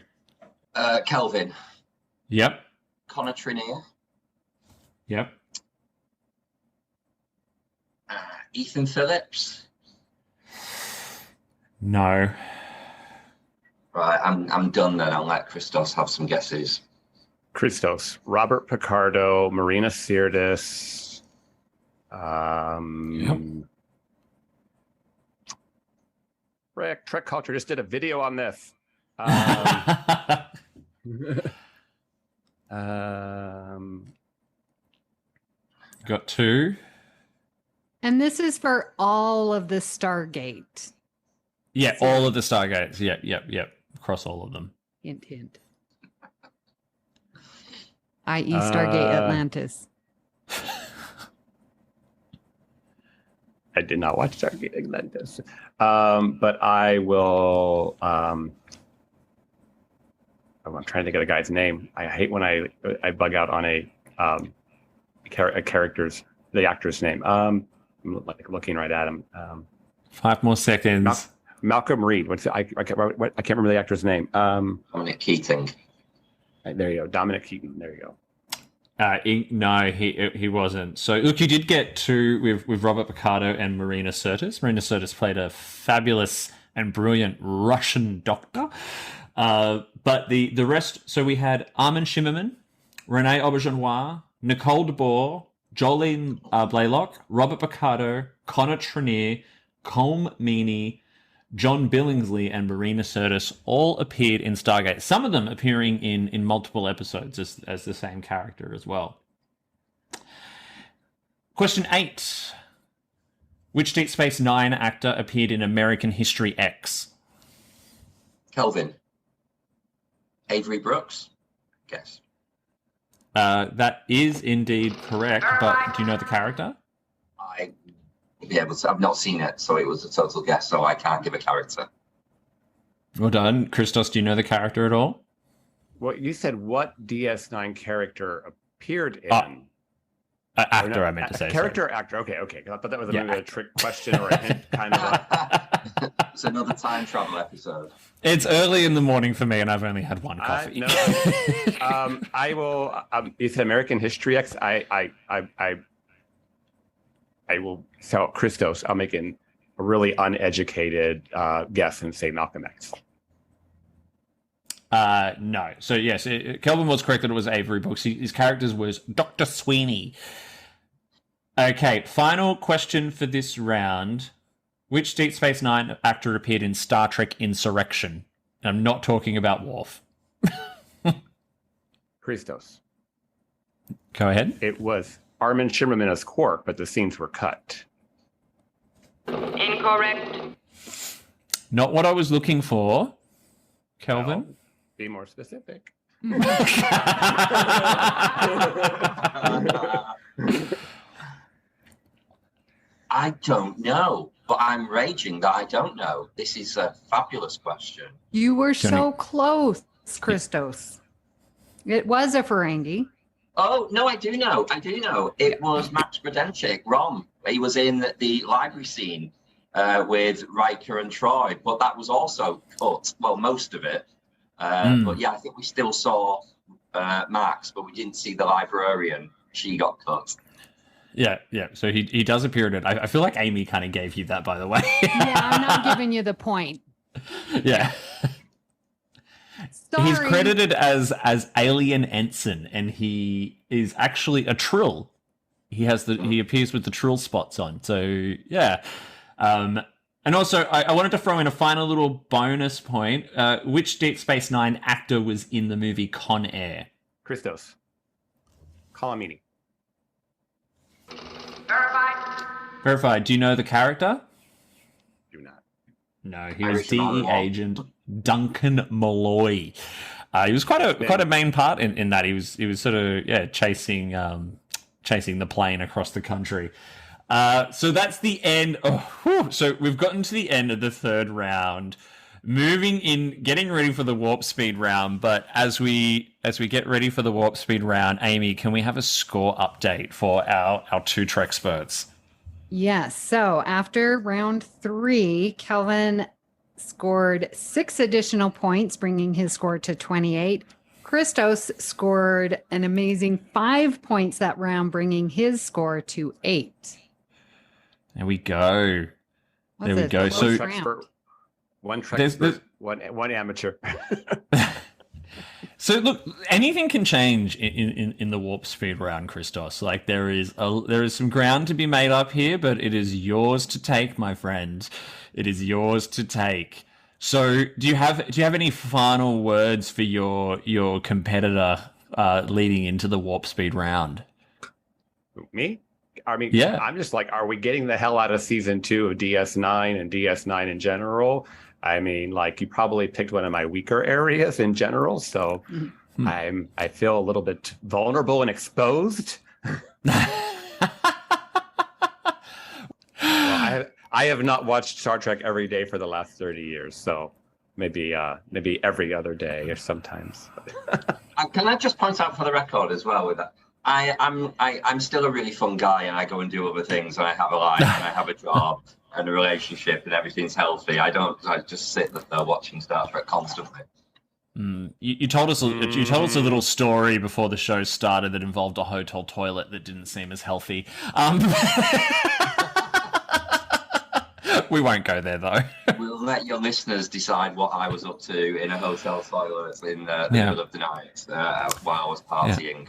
Kelvin. Yep. Connor Trinier. Yep. Ethan Phillips. No. Right, I'm done then. I'll let Christos have some guesses. Christos, Robert Picardo, Marina Sirtis. Rick, Trek Culture just did a video on this. Got 2. And this is for all of the Stargate. Yeah, all of the Stargates. Yep. Across all of them. Hint, hint. I.e. Stargate Atlantis. I did not watch Stargate Atlantis. But I will... I'm trying to think of the guy's name. I hate when I bug out on a character's, the actor's name. I'm looking right at him. 5 more seconds. Malcolm Reed. I can't remember the actor's name. Dominic Keating. There you go. Dominic Keating. There you go. No, he wasn't. So look, you did get 2 with Robert Picardo and Marina Sirtis. Marina Sirtis played a fabulous and brilliant Russian doctor. But the rest, so we had Armin Shimmerman, Renee Auberjonois, Nicole DeBoer, Jolene Blaylock, Robert Picardo, Connor Trinier, Colm Meaney, John Billingsley, and Marina Sirtis all appeared in Stargate. Some of them appearing in multiple episodes as the same character as well. Question 8. Which Deep Space Nine actor appeared in American History X? Kelvin. Avery Brooks. Guess. That is indeed correct, but do you know the character? be able to. I've not seen it, so it was a total guess. So I can't give a character. Well done. Christos, do you know the character at all? What you said? What DS9 character appeared in? Actor, I meant to say. Character or actor? Okay. I thought that was maybe a trick question or a hint, kind of. It's another time travel episode. It's early in the morning for me, and I've only had one coffee. No. I will. You said American History X. I will. So Christos, I'll make a really uneducated guess and say Malcolm X. No. So yes, Kelvin was correct that it was Avery Brooks. His character was Dr. Sweeney. Okay, final question for this round. Which Deep Space Nine actor appeared in Star Trek Insurrection? And I'm not talking about Worf. Christos. Go ahead. It was Armin Shimmerman as Quark, but the scenes were cut. Incorrect. Not what I was looking for. Kelvin? Well, be more specific. I don't know, but I'm raging that I don't know. This is a fabulous question. You were so close, Christos. It was a Ferengi. Oh, no, I do know. It was Max Grodenchik, Rom. He was in the library scene with Riker and Troy, but that was also cut. Well, most of it. But yeah, I think we still saw Max, but we didn't see the librarian. She got cut. Yeah. So he does appear in it. I feel like Amy kind of gave you that, by the way. Yeah, I'm not giving you the point. Yeah. Sorry. He's credited as Alien Ensign, and he is actually a Trill. He appears with the Trill spots on. So yeah. And also, I wanted to throw in a final little bonus point. Which Deep Space Nine actor was in the movie Con Air? Christos. Calamini. Verified. Do you know the character? Do not. No, he was DE agent Duncan Malloy. He was quite a main part in that. He was sort of chasing the plane across the country. So that's the end. So we've gotten to the end of the third round. Getting ready for the warp speed round. But as we get ready for the warp speed round, Amy, can we have a score update for our two Treksperts? Yes. So after round 3, Kelvin scored 6 additional points, bringing his score to 28. Christos scored an amazing 5 points that round, bringing his score to 8. There we go. There we go. So one Trekspert, one amateur. So look, anything can change in the warp speed round, Christos. Like there is some ground to be made up here, but it is yours to take, my friend. It is yours to take. So do you have any final words for your competitor leading into the warp speed round? Me? I mean, yeah. I'm just like, are we getting the hell out of season 2 of DS9 and DS9 in general? I mean, like, you probably picked one of my weaker areas in general, so I feel a little bit vulnerable and exposed. Well, I have not watched Star Trek every day for the last 30 years, so maybe every other day or sometimes. Can I just point out for the record as well with that? I'm still a really fun guy, and I go and do other things, and I have a life, and I have a job, and a relationship, and everything's healthy. I just sit there watching Star Trek constantly. You told us a little story before the show started that involved a hotel toilet that didn't seem as healthy. We won't go there though. We'll let your listeners decide what I was up to in a hotel toilet in the middle of the night while I was partying.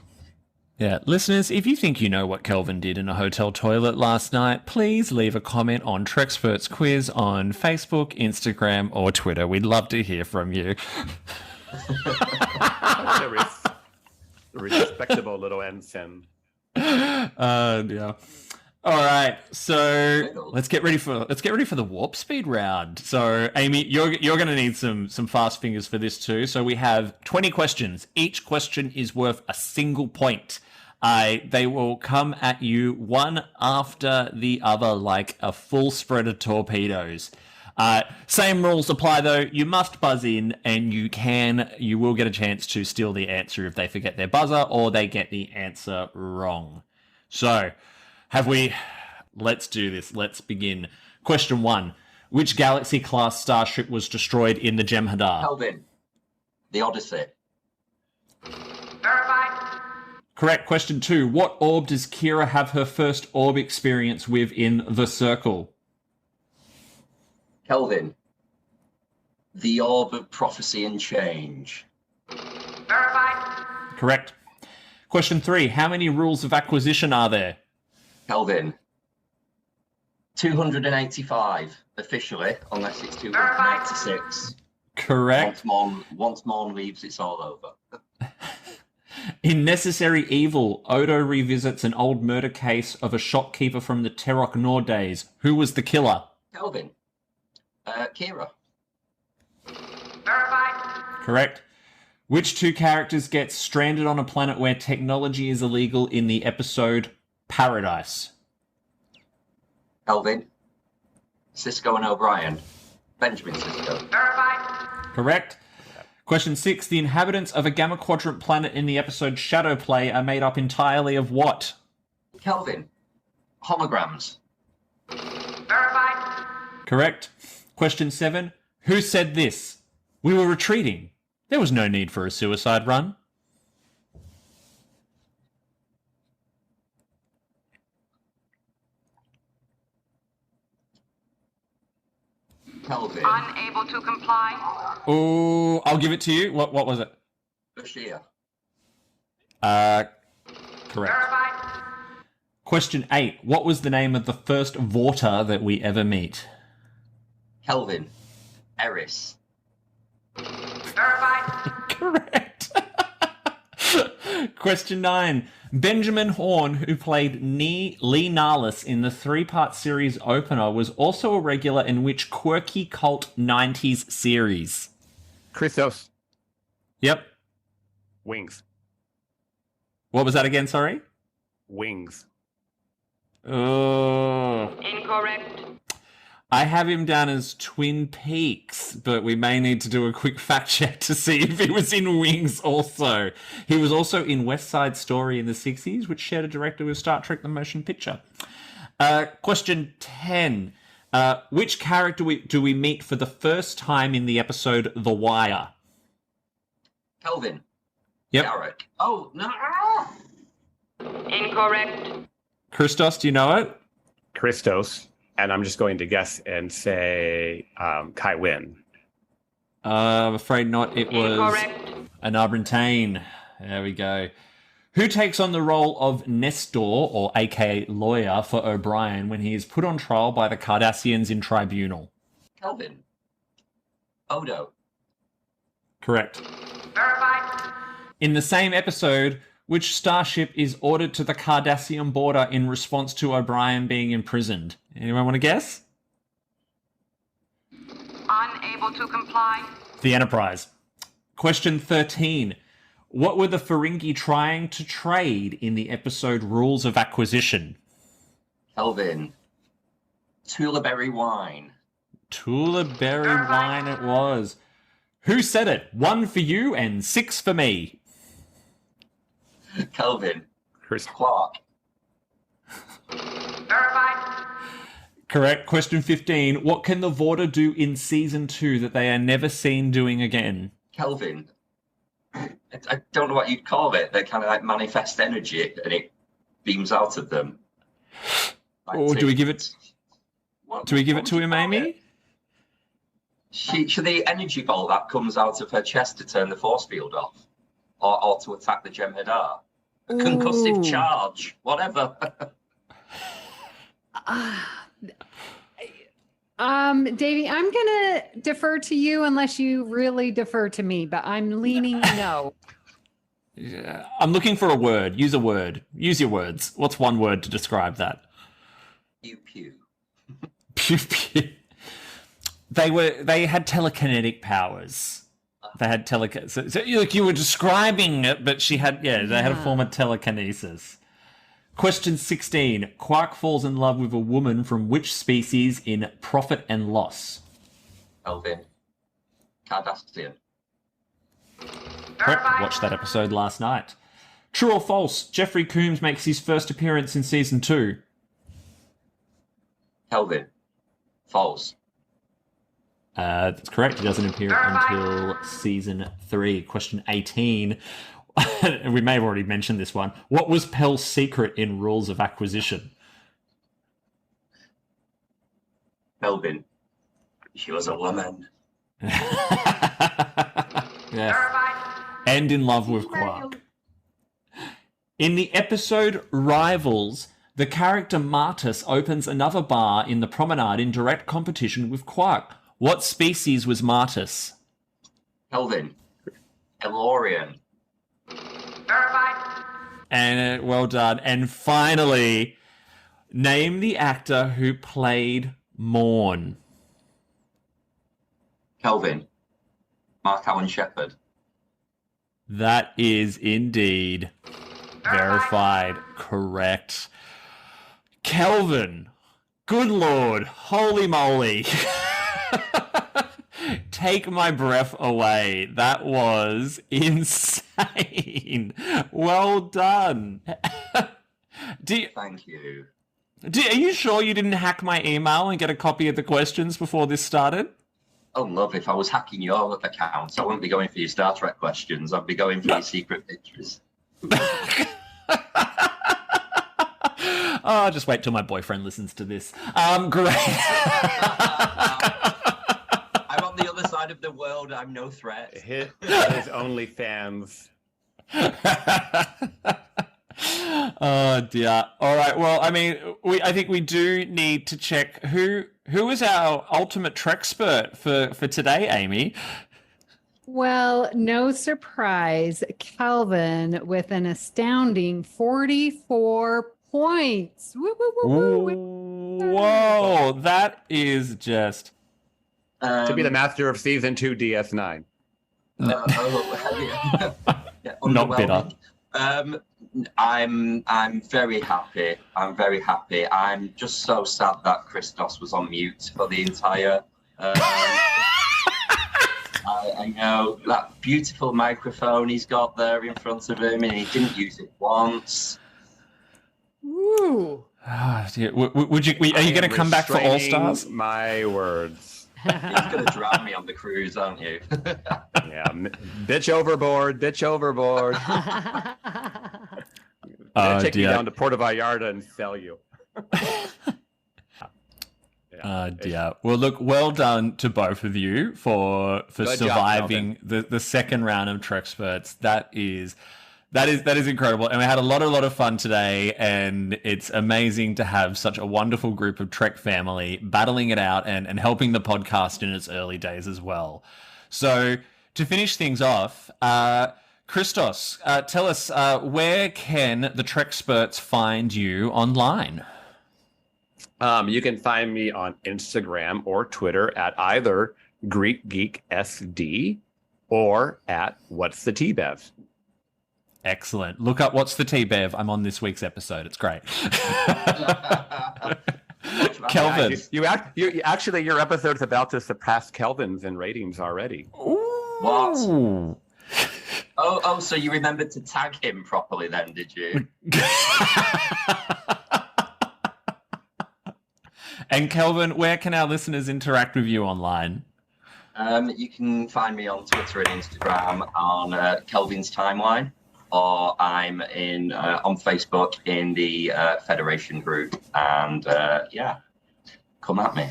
Yeah, listeners, if you think you know what Kelvin did in a hotel toilet last night, please leave a comment on Treksperts Quiz on Facebook, Instagram, or Twitter. We'd love to hear from you. A respectable little ensign. Yeah. All right, so let's get ready for the warp speed round. So, Amy, you're going to need some fast fingers for this too. So we have 20 questions. Each question is worth a single point. They will come at you one after the other like a full spread of torpedoes. Same rules apply though. You must buzz in, and you will get a chance to steal the answer if they forget their buzzer or they get the answer wrong. So, let's do this. Let's begin. Question 1. Which Galaxy-class starship was destroyed in the Jem'Hadar? Kelvin. The Odyssey. Verified. Correct. Question 2. What orb does Kira have her first orb experience with in The Circle? Kelvin. The Orb of Prophecy and Change. Verified. Correct. Question 3. How many rules of acquisition are there? Kelvin. 285 officially, unless it's 296. Correct. Once Morn leaves, it's all over. In Necessary Evil, Odo revisits an old murder case of a shopkeeper from the Terok Nor days. Who was the killer? Kelvin. Kira. Verified. Correct. Which 2 characters get stranded on a planet where technology is illegal in the episode Paradise? Kelvin. Cisco and O'Brien. Benjamin Cisco. Verified. Correct. Question 6. The inhabitants of a Gamma Quadrant planet in the episode Shadow Play are made up entirely of what? Kelvin. Holograms. Verified. Correct. Question 7. Who said this? We were retreating. There was no need for a suicide run. Kelvin. Unable to comply. Oh, I'll give it to you. What was it? Bashir. Correct. Verified. Question 8. What was the name of the first Vorta that we ever meet? Kelvin. Eris. Verified. Correct. Question 9. Benjamin Horn, who played Lee Narlis in the 3-part series opener, was also a regular in which quirky cult 90s series? Christos. Yep. Wings. What was that again, sorry? Wings. Oh. Incorrect. I have him down as Twin Peaks, but we may need to do a quick fact check to see if he was in Wings also. He was also in West Side Story in the 60s, which shared a director with Star Trek The Motion Picture. Question 10. Which character do we meet for the first time in the episode The Wire? Kelvin. Yep. Garrick. Oh, no. Incorrect. Christos, do you know it? Christos. And I'm just going to guess and say Kai Wynn. I'm afraid not. It was Incorrect. Anabrantain. There we go. Who takes on the role of Nestor, or aka lawyer, for O'Brien when he is put on trial by the Cardassians in Tribunal? Kelvin. Odo. Correct. Verified. In the same episode, which starship is ordered to the Cardassian border in response to O'Brien being imprisoned? Anyone want to guess? Unable to comply. The Enterprise. Question 13. What were the Ferengi trying to trade in the episode Rules of Acquisition? Kelvin. Tulaberry wine. Tulaberry wine it was. Who said it? 1 for you and 6 for me. Kelvin. Chris. Clark. Verified. Correct. Question 15. What can the Vorta do in Season 2 that they are never seen doing again? Kelvin. I don't know what you'd call it. They kind of like manifest energy and it beams out of them. Or do we give it... Do we give it to him, Amy? She the energy bolt that comes out of her chest to turn the force field off, or to attack the Jem'Hadar. A concussive charge, whatever. Davey, I'm gonna defer to you unless you really defer to me, but I'm leaning no. Yeah. I'm looking for a word. Use a word. Use your words. What's one word to describe that? Pew pew. Pew pew. They had telekinetic powers. They had telekinesis. So you were describing it, but they had a form of telekinesis. Question 16. Quark falls in love with a woman from which species in Profit and Loss? Kelvin. Cardassian. Correct. Watched that episode last night. True or false? Jeffrey Combs makes his first appearance in season 2. Kelvin. False. That's correct. He doesn't appear until season 3. Question 18. We may have already mentioned this one. What was Pell's secret in Rules of Acquisition? Kelvin. She was a woman. Yes. And in love with Quark. In the episode Rivals, the character Martus opens another bar in the promenade in direct competition with Quark. What species was Martus? Kelvin. Elorian. And well done. And finally, name the actor who played Morn. Kelvin. Mark Allen Shepherd. That is indeed verified. Correct. Kelvin. Good Lord. Holy moly. Take my breath away. That was insane. Well done. Thank you. Are you sure you didn't hack my email and get a copy of the questions before this started? Oh, love, if I was hacking your account, I wouldn't be going for your Star Trek questions. I'd be going for your secret pictures. Oh, just wait till my boyfriend listens to this. Great. I'm on the other side of the world. I'm no threat. His OnlyFans. Oh dear. All right. Well, I mean, I think we do need to check who is our ultimate Trekspert for today, Amy. Well, no surprise, Kelvin with an astounding 44 points. Woo, woo, woo, woo. Whoa, that is just to be the master of season 2 DS9. Yeah, not bitter. I'm very happy. I'm just so sad that Christos was on mute for the entire. I know that beautiful microphone he's got there in front of him, and he didn't use it once. Ooh. Would you? Are you going to come back for All Stars? My words. You're going to drown me on the cruise, aren't you? Yeah, bitch overboard. Take you down to Puerto Vallarta and sell you. Dear. Well, look, well done to both of you for surviving the second round of Treksperts. That is incredible, and we had a lot of fun today, and it's amazing to have such a wonderful group of Trek family battling it out and helping the podcast in its early days as well. So to finish things off, Christos, tell us where can the Treksperts find you online? You can find me on Instagram or Twitter at either Greek Geek SD or at What's the T-Bev. Excellent. Look up What's the T-Bev. I'm on this week's episode. It's great. Kelvin. You actually, your episode's about to surpass Kelvin's in ratings already. What? Oh, so you remembered to tag him properly then, did you? And Kelvin, where can our listeners interact with you online? You can find me on Twitter and Instagram on Kelvin's Timeline, or I'm on Facebook in the Federation group, and come at me.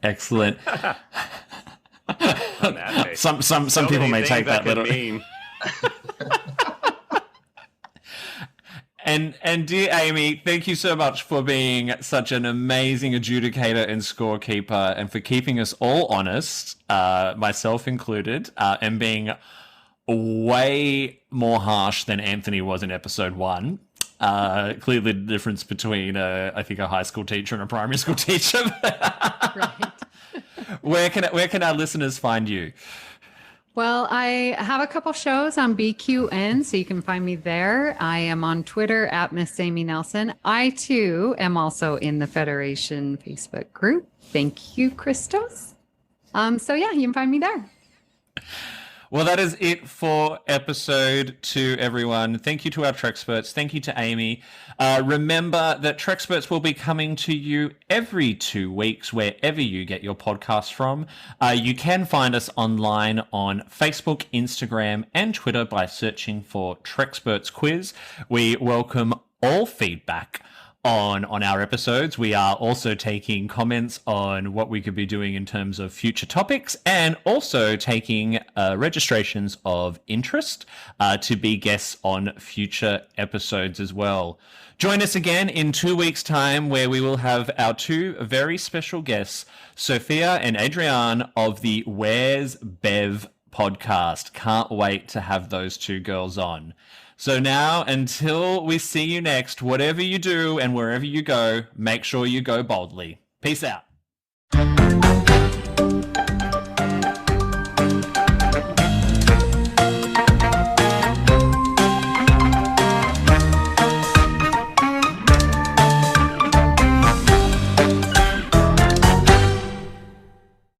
Excellent. Some people may take that literally. And dear Amy, thank you so much for being such an amazing adjudicator and scorekeeper, and for keeping us all honest, myself included, and being way more harsh than Anthony was in episode 1. Clearly the difference between, I think, a high school teacher and a primary school teacher. Right. Where can our listeners find you? Well, I have a couple shows on BQN, so you can find me there. I am on Twitter at Miss Amy Nelson. I, too, am also in the Federation Facebook group. Thank you, Christos. So, yeah, you can find me there. Well, that is it for episode 2, everyone. Thank you to our Treksperts. Thank you to Amy. Remember that Treksperts will be coming to you every 2 weeks, wherever you get your podcasts from. You can find us online on Facebook, Instagram, and Twitter by searching for Treksperts Quiz. We welcome all feedback on our episodes. We are also taking comments on what we could be doing in terms of future topics, and also taking registrations of interest to be guests on future episodes as well. Join us again in 2 weeks' time, where we will have our 2 very special guests, Sophia and Adrienne of the Where's Bev podcast. Can't wait to have those 2 girls on. So now, until we see you next, whatever you do and wherever you go, make sure you go boldly. Peace out.